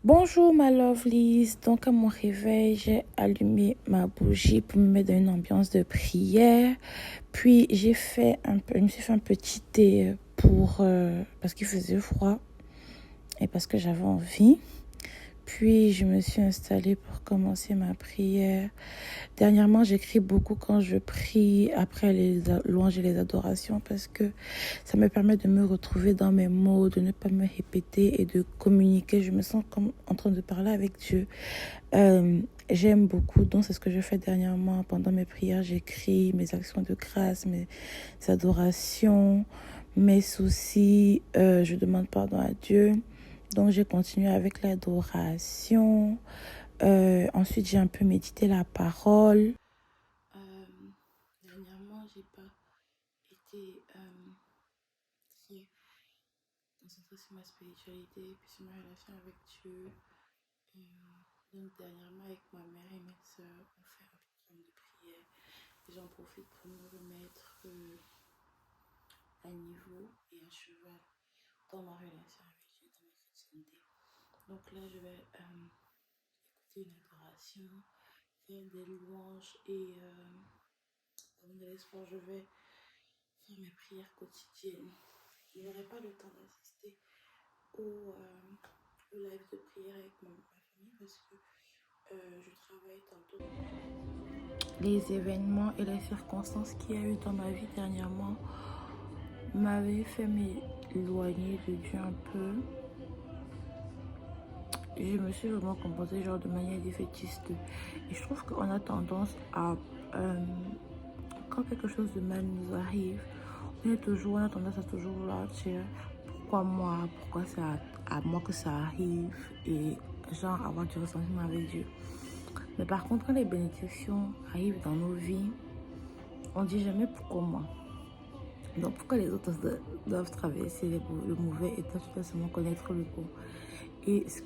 Bonjour ma lovelies, donc à mon réveil, j'ai allumé ma bougie pour me mettre dans une ambiance de prière. Puis je me suis fait un petit thé parce qu'il faisait froid et parce que j'avais envie. Puis je me suis installée pour commencer ma prière. Dernièrement, j'écris beaucoup quand je prie après les louanges et les adorations parce que ça me permet de me retrouver dans mes mots, de ne pas me répéter et de communiquer. Je me sens comme en train de parler avec Dieu. J'aime beaucoup, donc c'est ce que je fais dernièrement. Pendant mes prières, j'écris mes actions de grâce, mes adorations, mes soucis. Je demande pardon à Dieu. Donc, j'ai continué avec l'adoration. Ensuite, j'ai un peu médité la parole. Dernièrement, j'ai pas été très concentrée sur ma spiritualité puis sur ma relation avec Dieu. Donc, dernièrement, avec ma mère et mes soeurs, on fait un programme de prière. Et j'en profite pour me remettre à niveau et à cheval dans ma relation avec Dieu, dans ma chrétienté. Donc là, je vais écouter une adoration, faire des louanges et avant d'aller sport, je vais faire mes prières quotidiennes. Je n'aurai pas le temps d'assister au live de prière avec ma famille parce que je travaille tantôt. Les événements et les circonstances qu'il y a eu dans ma vie dernièrement m'avaient fait m'éloigner de Dieu un peu. Je me suis vraiment comportée de manière défaitiste. Et je trouve qu'on a tendance à, quand quelque chose de mal nous arrive, on a tendance à toujours vouloir dire pourquoi moi, pourquoi c'est à moi que ça arrive et genre avoir du ressentiment avec Dieu. Mais par contre, quand les bénédictions arrivent dans nos vies, on dit jamais pourquoi moi. Donc pourquoi les autres doivent traverser le mauvais et toi tu dois seulement connaître le bon. Et ce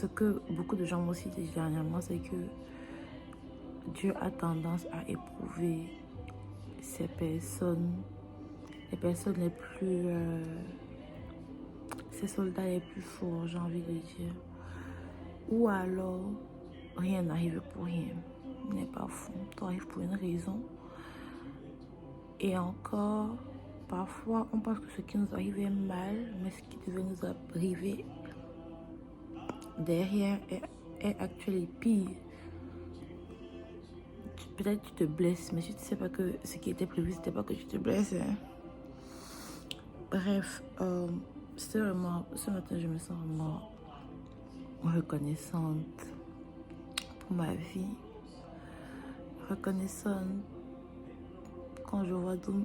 que beaucoup de gens m'ont aussi dit dernièrement, c'est que Dieu a tendance à éprouver les personnes les plus, ces soldats les plus forts, j'ai envie de dire. Ou alors, rien n'arrive pour rien. N'est pas fou, tout arrive pour une raison. Et encore, parfois, on pense que ce qui nous arrive est mal, mais ce qui devait nous arriver derrière est actuellement pire. Peut-être tu te blesses, mais tu ne sais pas que ce qui était prévu, c'était pas que tu te blesses. Hein. Bref, c'était vraiment, ce matin, je me sens vraiment reconnaissante pour ma vie. Reconnaissante quand je vois d'où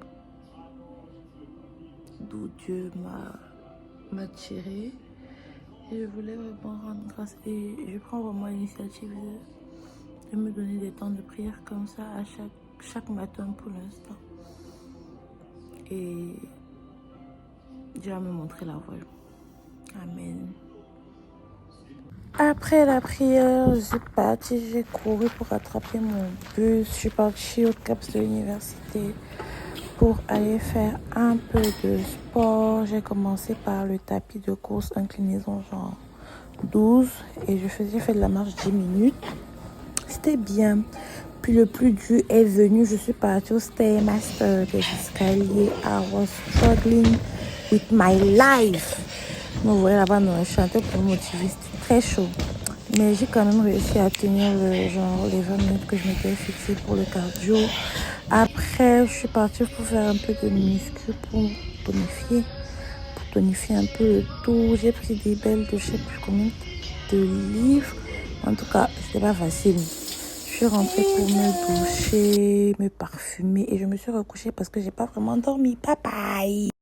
Dieu m'a tiré. Et je voulais vraiment rendre grâce. Et je prends vraiment l'initiative de me donner des temps de prière comme ça à chaque matin pour l'instant. Et Dieu va me montrer la voie. Amen. Après la prière, je suis partie, j'ai couru pour attraper mon bus. Je suis partie au CAPS de l'université pour aller faire un peu de sport. J'ai commencé par le tapis de course inclinaison genre 12 et je faisais de la marche 10 minutes. C'était bien. Puis le plus dur est venu. Je suis partie au Stairmaster des escaliers. I was struggling with my life. Vous voyez là-bas, je chantais pour me motiver. C'était très chaud. Mais j'ai quand même réussi à tenir les 20 minutes que je m'étais fixée pour le cardio. Après, je suis partie pour faire un peu de muscu pour tonifier un peu le tout. J'ai pris des belles de je sais plus combien de livres. En tout cas, c'était pas facile. Je suis rentrée pour me doucher, me parfumer et je me suis recouchée parce que j'ai pas vraiment dormi. Bye bye!